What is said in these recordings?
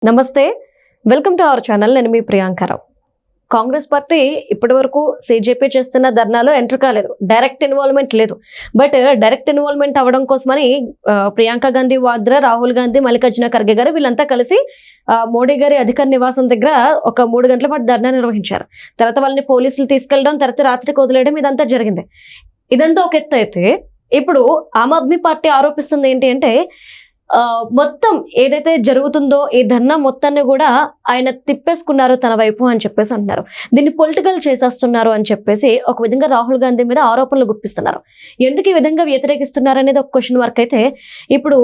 నమస్తే, welcome to our channel. నేను మీ Priyanka Rao. Congress party ఇప్పటి వరకు సిజేపీ చేస్తున్న ధర్నాలో ఎంటర్ కాలేదు, డైరెక్ట్ ఇన్వాల్వ్మెంట్ లేదు. బట్ డైరెక్ట్ ఇన్వాల్వ్మెంట్ అవ్వడం కోసమని ప్రియాంక గాంధీ వాద్రా, రాహుల్ గాంధీ, మల్లికార్జున ఖర్గే గారు వీళ్ళంతా కలిసి మోడీ గారి అధికార నివాసం దగ్గర ఒక 3 గంటల పాటు ధర్నా నిర్వహించారు. తర్వాత వాళ్ళని పోలీసులు తీసుకెళ్లడం, తర్వాత రాత్రికి వదిలేయడం, ఇదంతా జరిగింది. ఇదంతా ఒక ఎత్తు అయితే, ఇప్పుడు ఆమ్ ఆద్మీ పార్టీ ఆరోపిస్తుంది ఏంటి అంటే మొత్తం ఏదైతే జరుగుతుందో ఈ ధర్నా మొత్తాన్ని కూడా ఆయన తిప్పేసుకున్నారు తన వైపు అని చెప్పేసి అంటున్నారు. దీన్ని పొలిటికల్ చేసేస్తున్నారు అని చెప్పేసి ఒక విధంగా రాహుల్ గాంధీ మీద ఆరోపణలు గుప్పిస్తున్నారు. ఎందుకు ఈ విధంగా వ్యతిరేకిస్తున్నారు అనేది ఒక క్వశ్చన్ మార్క్ అయితే, ఇప్పుడు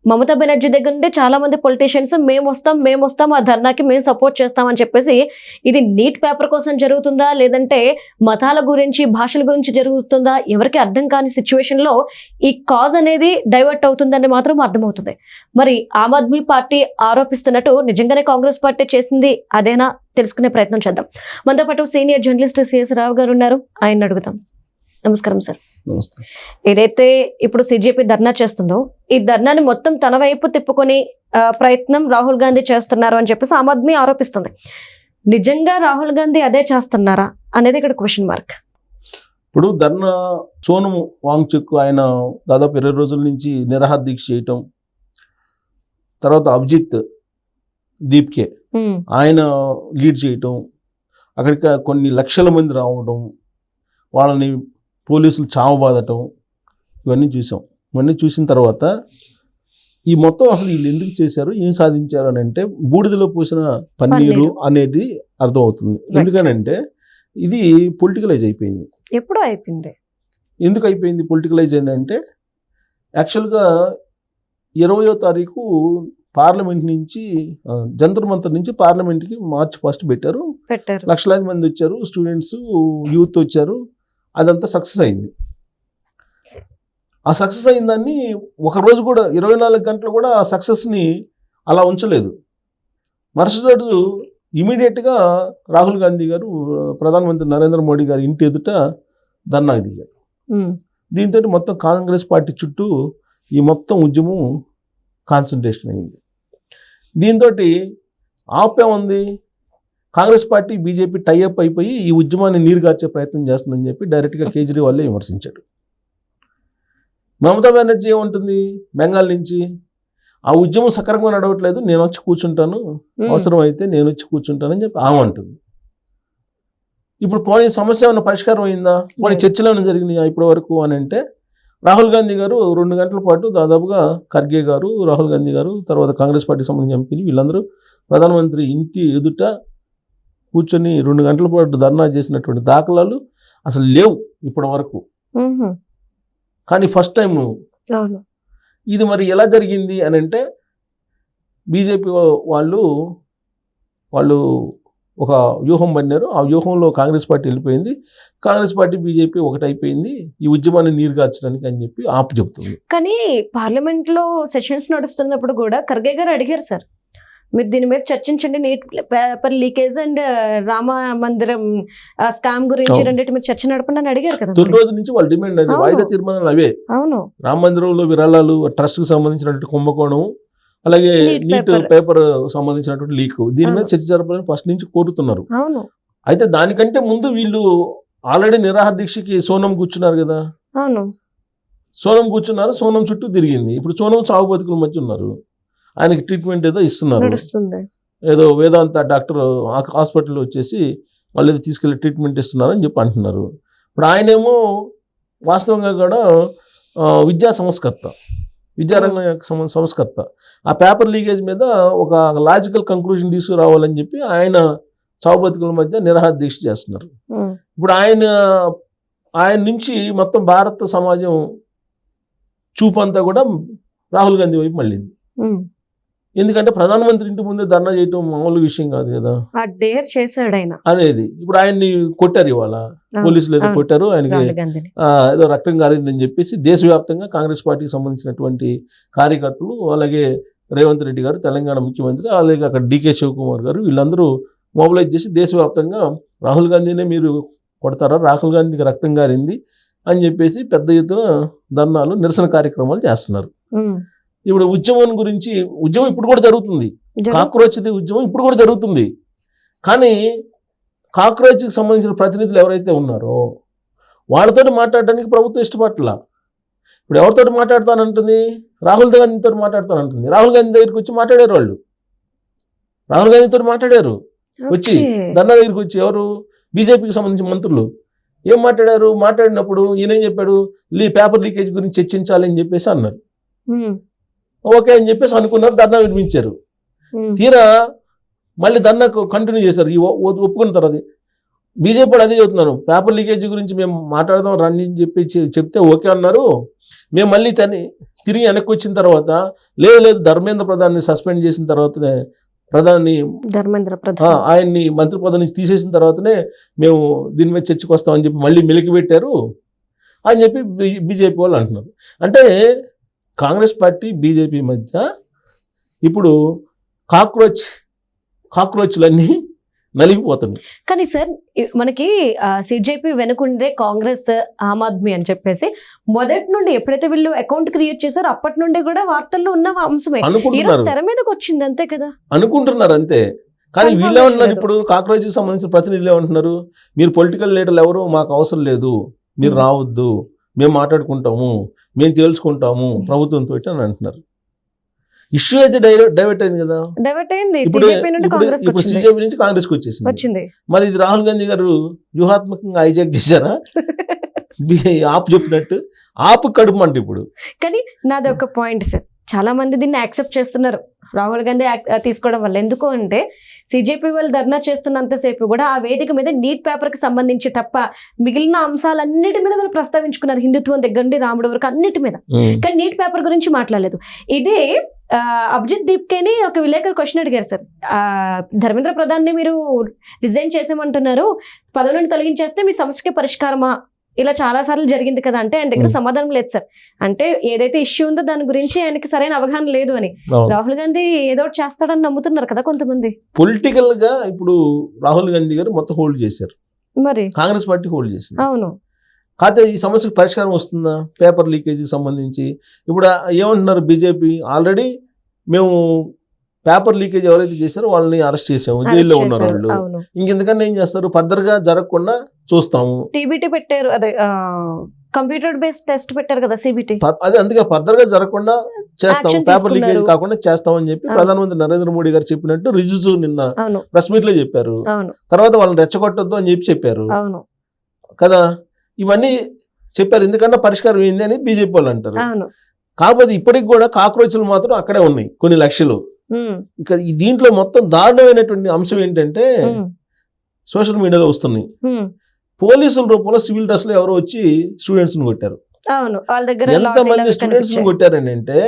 మమతా బెనర్జీ దగ్గర నుండి చాలా మంది పొలిటీషియన్స్ మేము వస్తాం ఆ ధర్నాకి మేము సపోర్ట్ చేస్తామని చెప్పేసి, ఇది నీట్ పేపర్ కోసం జరుగుతుందా లేదంటే మతాల గురించి భాషల గురించి జరుగుతుందా ఎవరికి అర్థం కాని సిచ్యువేషన్ లో ఈ కాజ్ అనేది డైవర్ట్ అవుతుందని మాత్రం అర్థమవుతుంది. మరి ఆమ్ ఆద్మీ పార్టీ ఆరోపిస్తున్నట్టు నిజంగానే కాంగ్రెస్ పార్టీ చేసింది అదేనా తెలుసుకునే ప్రయత్నం చేద్దాం. మనతో పాటు సీనియర్ జర్నలిస్ట్ సిఎస్ రావు గారు ఉన్నారు, ఆయన అడుగుతాం. నమస్కారం సార్. నమస్తే. ఏదైతే ఇప్పుడు సిజేపీ ధర్నా చేస్తుందో ఈ ధర్నాని మొత్తం తన వైపు తిప్పుకొని ప్రయత్నం రాహుల్ గాంధీ చేస్తున్నారు అని చెప్పేసి ఆమ్ ఆద్మీ ఆరోపిస్తుంది. నిజంగా రాహుల్ గాంధీ అదే చేస్తున్నారా అనేది ఇక్కడ క్వశ్చన్ మార్క్. ఇప్పుడు ధర్నా సోనం వాంగ్చుక్ ఆయన దాదాపు 20 రోజుల నుంచి నిరాహార దీక్ష చేయటం, తర్వాత అభిజిత్ దీప్కే ఆయన లీడ్ చేయటం, అక్కడికి కొన్ని లక్షల మంది రావడం, వాళ్ళని పోలీసులు చావబాదటం, ఇవన్నీ చూసాం. ఇవన్నీ చూసిన తర్వాత ఈ మొత్తం అసలు వీళ్ళు ఎందుకు చేశారు, ఏం సాధించారు అని అంటే బూడిదలో పోసిన పన్నీరు అనేది అర్థమవుతుంది. ఎందుకనంటే ఇది పొలిటికలైజ్ అయిపోయింది. ఎప్పుడో అయిపోయింది. ఎందుకు అయిపోయింది పొలిటికలైజ్ అయిందంటే, యాక్చువల్గా 20వ తారీఖు పార్లమెంట్ నుంచి జంతర్ మంతర్ నుంచి పార్లమెంట్కి మార్చ్ 1 పెట్టారు. లక్షలాది మంది వచ్చారు, స్టూడెంట్స్, యూత్ వచ్చారు. అదంతా సక్సెస్ అయింది. ఆ సక్సెస్ అయిన దాన్ని ఒకరోజు కూడా 24 గంటలు కూడా ఆ సక్సెస్ని అలా ఉంచలేదు. మరుసటి రోజు ఇమీడియట్గా రాహుల్ గాంధీ గారు ప్రధానమంత్రి నరేంద్ర మోడీ గారి ఇంటి ఎదుట ధర్నాకు దిగారు. దీంతో మొత్తం కాంగ్రెస్ పార్టీ చుట్టూ ఈ మొత్తం ఉద్యమం కాన్సన్ట్రేషన్ అయింది. దీంతో ఆపేముంది, కాంగ్రెస్ పార్టీ బీజేపీ టైఅప్ అయిపోయి ఈ ఉద్యమాన్ని నీరుగార్చే ప్రయత్నం చేస్తుందని చెప్పి డైరెక్ట్గా కేజ్రీవాల్లే విమర్శించాడు. మమతా బెనర్జీ ఏముంటుంది బెంగాల్ నుంచి, ఆ ఉద్యమం సక్రమంగా నడవట్లేదు, నేను వచ్చి కూర్చుంటాను, అవసరం అయితే నేను వచ్చి కూర్చుంటానని చెప్పి ఆమె అంటుంది. ఇప్పుడు పోనీ సమస్య ఏమైనా పరిష్కారం అయిందా, పోనీ చర్చలు ఏమైనా జరిగినాయా ఇప్పటి వరకు అని అంటే, రాహుల్ గాంధీ గారు 2 గంటల పాటు దాదాపుగా ఖర్గే గారు, రాహుల్ గాంధీ గారు, తర్వాత కాంగ్రెస్ పార్టీకి సంబంధించిన ఎంపీలు వీళ్ళందరూ ప్రధానమంత్రి ఇంటి ఎదుట కూర్చొని 2 గంటల పాటు ధర్నా చేసినటువంటి దాఖలాలు అసలు లేవు ఇప్పటి వరకు. కానీ ఫస్ట్ టైం ఇది. మరి ఎలా జరిగింది అని అంటే, బీజేపీ వాళ్ళు ఒక వ్యూహం పన్నారు. ఆ వ్యూహంలో కాంగ్రెస్ పార్టీ వెళ్ళిపోయింది. కాంగ్రెస్ పార్టీ బీజేపీ ఒకటైపోయింది ఈ ఉద్యమాన్ని నీరుగార్చడానికి అని చెప్పి ఆపు చెప్తుంది. కానీ పార్లమెంట్ లో సెషన్స్ నడుస్తున్నప్పుడు కూడా ఖర్గే గారు అడిగారు, సార్ మీరు దీని మీద చర్చించండి, neat paper leakage and Rama మందిరం స్కామ్ గురించి రెండింటి మీద చర్చ నడపండి అని అడిగారు కదా. 9 రోజుల నుంచి వాళ్ళు డిమాండ్ అది వాయిదా తీర్మానాలు అవే. అవును, రామ మందిరంలో విరాళాలు, ట్రస్ట్ కు సంబంధించినటువంటి కుంభకోణం, అలాగే నీట్ పేపర్ సంబంధించినటువంటి లీక్, దీని మీద చర్చ జరపాలని ఫస్ట్ నుంచి కోరుతున్నారు. అవును, అయితే దానికంటే ముందు వీళ్ళు ఆల్రెడీ నిరాహార దీక్షకి సోనం కూర్చున్నారు కదా. అవును, సోనం కూర్చున్నారు, సోనం చుట్టూ తిరిగింది. ఇప్పుడు సోనం చావు బతుకుల మధ్య ఉన్నారు. ఆయనకి ట్రీట్మెంట్ ఏదో ఇస్తున్నారు, ఏదో వేదాంత డాక్టర్ హాస్పిటల్లో వచ్చేసి వాళ్ళు ఏదో తీసుకెళ్ళి ట్రీట్మెంట్ ఇస్తున్నారు అని చెప్పి అంటున్నారు. ఇప్పుడు ఆయనేమో వాస్తవంగా కూడా విద్యారంగం సంస్కర్త. ఆ పేపర్ లీకేజ్ మీద ఒక లాజికల్ కంక్లూజన్ తీసుకురావాలని చెప్పి ఆయన చావు బతుకుల మధ్య నిరాహార దీక్ష చేస్తున్నారు. ఇప్పుడు ఆయన నుంచి మొత్తం భారత సమాజం చూపంతా కూడా రాహుల్ గాంధీ వైపు మళ్ళీంది. ఎందుకంటే ప్రధానమంత్రి ఇంటి ముందే ధర్నా చేయటం మామూలు విషయం కాదు కదా. చేశాడు ఆయన అనేది. ఇప్పుడు ఆయన్ని కొట్టారు, ఇవాళ పోలీసులు ఏదో కొట్టారు, ఆయనకి ఏదో రక్తం కారిందని చెప్పేసి దేశవ్యాప్తంగా కాంగ్రెస్ పార్టీకి సంబంధించినటువంటి కార్యకర్తలు, అలాగే రేవంత్ రెడ్డి గారు తెలంగాణ ముఖ్యమంత్రి, అలాగే అక్కడ డికే శివకుమార్ గారు వీళ్ళందరూ మొబిలైజ్ చేసి దేశవ్యాప్తంగా రాహుల్ గాంధీనే మీరు కొడతారా, రాహుల్ గాంధీకి రక్తం కారింది అని చెప్పేసి పెద్ద ఎత్తున ధర్నాలు, నిరసన కార్యక్రమాలు చేస్తున్నారు. ఇప్పుడు ఉద్యమం గురించి ఉద్యమం ఇప్పుడు కూడా జరుగుతుంది, కాక్రోచ్ ఉద్యమం ఇప్పుడు కూడా జరుగుతుంది. కానీ కాక్రోచ్కి సంబంధించిన ప్రతినిధులు ఎవరైతే ఉన్నారో వాళ్ళతో మాట్లాడడానికి ప్రభుత్వం ఇష్టపడట్లా. ఇప్పుడు ఎవరితో మాట్లాడతానంటుంది? రాహుల్ గాంధీతో మాట్లాడతానంటుంది. రాహుల్ గాంధీ దగ్గరికి వచ్చి మాట్లాడారు వాళ్ళు, రాహుల్ గాంధీతో మాట్లాడారు వచ్చి ధర్నా దగ్గరికి వచ్చి. ఎవరు? బీజేపీకి సంబంధించిన మంత్రులు ఏం మాట్లాడారు? మాట్లాడినప్పుడు ఈయనేం చెప్పాడు? పేపర్ లీకేజ్ గురించి చర్చించాలి అని చెప్పేసి అన్నారు. ఓకే అని చెప్పేసి అనుకున్నారు, ధర్నా వినిపించారు. తీరా మళ్ళీ ధర్నాకు కంటిన్యూ చేశారు. ఒప్పుకున్న తర్వాత బీజేపీ వాళ్ళు అదే చెబుతున్నారు, పేపర్ లీకేజ్ గురించి మేము మాట్లాడదాం రండి అని చెప్పి చెప్తే ఓకే అన్నారు. మేము మళ్ళీ తిరిగి వెనక్కి వచ్చిన తర్వాత లేదు ధర్మేంద్ర ప్రధాన్ని సస్పెండ్ చేసిన తర్వాతనే ఆయన్ని మంత్రి పదవి నుంచి తీసేసిన తర్వాతనే మేము దీని మీద చర్చకు వస్తామని చెప్పి మళ్ళీ మెలికి పెట్టారు అని చెప్పి బీజేపీ వాళ్ళు అంటున్నారు. అంటే కాంగ్రెస్ పార్టీ బీజేపీ మధ్య ఇప్పుడు కాక్రోచ్లన్నీ నలిగిపోతున్నాయి. కానీ సార్ మనకి సిజేపీ వెనుకుండే కాంగ్రెస్, ఆమ్ ఆద్మీ అని చెప్పేసి మొదటి నుండి ఎప్పుడైతే వీళ్ళు అకౌంట్ క్రియేట్ చేశారో అప్పటి నుండి కూడా వార్తల్లో ఉన్న అంశమే తెర మీదకి వచ్చింది, అంతే కదా అనుకుంటున్నారు అంతే. కానీ వీళ్ళేమంటున్నారు? ఇప్పుడు కాక్రోచ్కి సంబంధించిన ప్రతినిధులు ఏమంటున్నారు? మీరు పొలిటికల్ లీడర్లు ఎవరు మాకు అవసరం లేదు, మీరు రావద్దు, మేము మాట్లాడుకుంటాము, మేము తేల్చుకుంటాము ప్రభుత్వంతో అని అంటున్నారు. ఇష్యూ అయితే డైవర్ట్ అయింది కదా, డైవర్ట్ అయింది. ఇప్పుడు సిజేపీ నుంచి కాంగ్రెస్కి వచ్చేసింది. మరి ఇది రాహుల్ గాంధీ గారు వ్యూహాత్మకంగా హైజాక్ చేశారా? ఆపు చెప్పినట్టు ఆపు కడుపు అంట ఇప్పుడు. కానీ నాది ఒక పాయింట్ సార్, చాలా మంది దీన్ని యాక్సెప్ట్ చేస్తున్నారు రాహుల్ గాంధీ తీసుకోవడం వల్ల. ఎందుకు అంటే సిజేపీ వాళ్ళు ధర్నా చేస్తున్నంతసేపు కూడా ఆ వేదిక మీద నీట్ పేపర్ కి సంబంధించి తప్ప మిగిలిన అంశాలన్నిటి మీద వాళ్ళు ప్రస్తావించుకున్నారు, హిందుత్వం దగ్గర నుండి రాముడి వరకు అన్నిటి మీద. కానీ నీట్ పేపర్ గురించి మాట్లాడలేదు. ఇదే అభిజిత్ దీప్కేని ఒక విలేకరు క్వశ్చన్ అడిగారు సార్, ధర్మేంద్ర ప్రధాన్ని మీరు రిజైన్ చేసేమంటున్నారు, పదవి నుండి తొలగించేస్తే మీ సమస్యకి పరిష్కారమా, ఇలా చాలా సార్లు జరిగింది కదా అంటే ఆయన దగ్గర సమాధానం లేదు సార్. అంటే ఏదైతే ఇష్యూ ఉందో దాని గురించి ఆయనకి సరైన అవగాహన లేదు అని. రాహుల్ గాంధీ ఏదో చేస్తాడని నమ్ముతున్నారు కదా కొంతమంది. పొలిటికల్ గా ఇప్పుడు రాహుల్ గాంధీ గారు మొత్తం హోల్డ్ చేశారు, మరి కాంగ్రెస్ పార్టీ హోల్డ్ చేసింది. అవును. కాకపోతే ఈ సమస్యకు పరిష్కారం వస్తుందా? పేపర్ లీకేజీకి సంబంధించి ఇప్పుడు ఏమంటున్నారు బీజేపీ? ఆల్రెడీ మేము పేపర్ లీకేజ్ ఎవరైతే చేశారో వాళ్ళని అరెస్ట్ చేసాము, జైల్లో ఉన్నారు వాళ్ళు. ఇంకెందుకన్నా ఏం చేస్తారు? ఫర్దర్ గా జరగకుండా చూస్తాము. టీబీటీ పెట్టారు, అదే కంప్యూటర్ బేస్డ్ టెస్ట్ పెట్టారు కదా సిబిటి, అదే అందుకే ఫర్దర్ గా జరగకుండా చేస్తాము, పేపర్ లీకేజ్ కాకుండా చేస్తామని చెప్పి ప్రధానమంత్రి నరేంద్ర మోడీ గారు చెప్పినట్టు రిజుజు నిన్న ప్రెస్ మీట్ లో చెప్పారు. తర్వాత వాళ్ళని రెచ్చగొట్టద్దు అని చెప్పారు కదా. ఇవన్నీ చెప్పారు, ఎందుకన్నా పరిష్కారం ఏంది అని బీజేపీ వాళ్ళు అంటారు. కాకపోతే ఇప్పటికి కూడా కాక్రోచ్లు మాత్రం అక్కడే ఉన్నాయి కొన్ని లక్షలు. ఇంకా దీంట్లో మొత్తం దారుణమైనటువంటి అంశం ఏంటంటే సోషల్ మీడియాలో వస్తున్నాయి, పోలీసుల రూపంలో సివిల్ డ్రెస్ లో ఎవరో వచ్చి స్టూడెంట్స్ ని కొట్టారు. ఎంతమంది స్టూడెంట్స్ ని కొట్టారని అంటే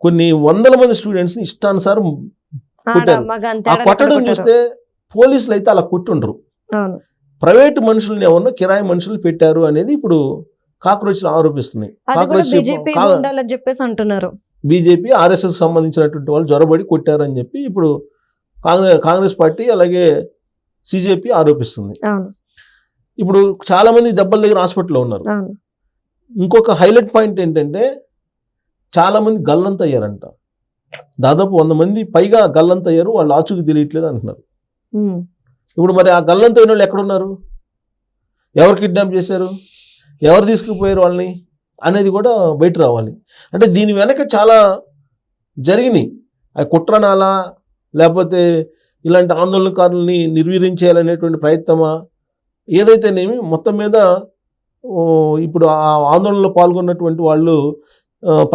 కొన్ని వందల మంది స్టూడెంట్స్ ని ఇష్టానుసారం కొట్టారు. ఆ కొట్టడం చూస్తే పోలీసులు అయితే అలా కొట్టుండ్రు, ప్రైవేట్ మనుషుల్ని ఎవరినో కిరాయి మనుషులు పెట్టారు అనేది ఇప్పుడు కాక్రోచ్లు ఆరోపిస్తున్నాయి. బీజేపీ ఆర్ఎస్ఎస్ సంబంధించినటువంటి వాళ్ళు జొరబడి కొట్టారని చెప్పి ఇప్పుడు కాంగ్రెస్ పార్టీ అలాగే సిజేపీ ఆరోపిస్తుంది. ఇప్పుడు చాలా మంది దెబ్బల దగ్గర హాస్పిటల్లో ఉన్నారు. ఇంకొక హైలైట్ పాయింట్ ఏంటంటే చాలా మంది గల్లంత అయ్యారంట, దాదాపు 100 మంది పైగా గల్లంత అయ్యారు, వాళ్ళు ఆచూకీ తెలియట్లేదు అంటున్నారు. ఇప్పుడు మరి ఆ గల్లంత అయిన వాళ్ళు ఎక్కడున్నారు? ఎవరు కిడ్నాప్ చేశారు? ఎవరు తీసుకుపోయారు వాళ్ళని అనేది కూడా బయట రావాలి. అంటే దీని వెనక చాలా జరిగినాయి. అది కుట్రనాలా లేకపోతే ఇలాంటి ఆందోళనకారుల్ని నిర్వీర్యం ప్రయత్నమా ఏదైతేనేమి మొత్తం మీద ఇప్పుడు ఆ ఆందోళనలో పాల్గొన్నటువంటి వాళ్ళు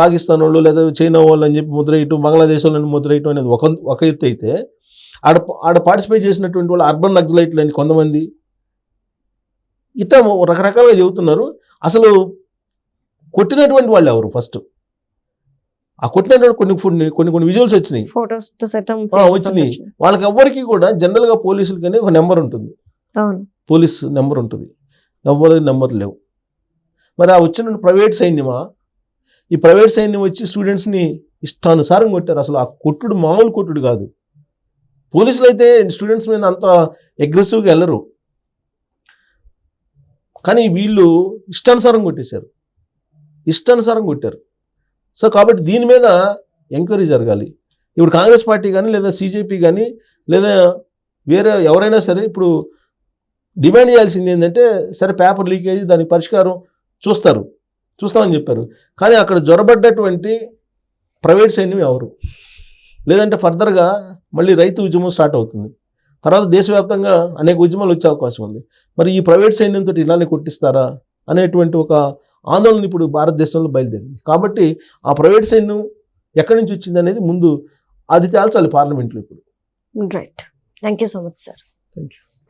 పాకిస్తాన్ వాళ్ళు లేదా చైనా వాళ్ళు అని చెప్పి ముద్రేయటం, బంగ్లాదేశ్ వాళ్ళని ముద్రేయటం అనేది ఒక ఎత్తు అయితే ఆడ పార్టిసిపేట్ చేసినటువంటి వాళ్ళు అర్బన్ నక్సలైట్లు అని కొంతమంది ఇట్లా రకరకాలుగా చెబుతున్నారు. అసలు కొట్టినటువంటి వాళ్ళు ఎవరు? ఫస్ట్ ఆ కొట్టినటువంటి కొన్ని విజువల్స్ వచ్చినాయి, వచ్చినాయి. వాళ్ళకి ఎవ్వరికి కూడా జనరల్ గా పోలీసులకి ఒక నెంబర్ ఉంటుంది, పోలీస్ నెంబర్ ఉంటుంది, ఎవరికి నెంబర్ లేవు. మరి ఆ వచ్చిన ప్రైవేట్ సైన్యమా? ఈ ప్రైవేట్ సైన్యం వచ్చి స్టూడెంట్స్ని ఇష్టానుసారం కొట్టారు. అసలు ఆ కొట్టుడు మామూలు కొట్టుడు కాదు. పోలీసులు అయితే స్టూడెంట్స్ మీద అంత అగ్రెసివ్గా వెళ్ళరు, కానీ వీళ్ళు ఇష్టానుసారం కొట్టేశారు, ఇష్టానుసారం కొట్టారు. సో కాబట్టి దీని మీద ఎంక్వైరీ జరగాలి. ఇప్పుడు కాంగ్రెస్ పార్టీ కానీ లేదా CJP కానీ లేదా వేరే ఎవరైనా సరే ఇప్పుడు డిమాండ్ చేయాల్సింది ఏంటంటే, సరే పేపర్ లీకేజ్ దానికి పరిష్కారం చూస్తామని చెప్పారు. కానీ అక్కడ జొరబడ్డటువంటి ప్రైవేట్ సైన్యం ఎవరు? లేదంటే ఫర్దర్గా మళ్ళీ రైతు ఉద్యమం స్టార్ట్ అవుతుంది. తర్వాత దేశవ్యాప్తంగా అనేక ఉద్యమాలు వచ్చే అవకాశం ఉంది. మరి ఈ ప్రైవేట్ సైన్యంతో ఇలానే కొట్టిస్తారా అనేటువంటి ఒక ఆందోళన ఇప్పుడు భారతదేశంలో బయలుదేరింది. కాబట్టి ఆ ప్రైవేట్ సైన్యం ఎక్కడి నుంచి వచ్చింది అనేది ముందు అది తేల్చాలి పార్లమెంట్లో ఇప్పుడు. Right. Thank you so much sir. Thank you.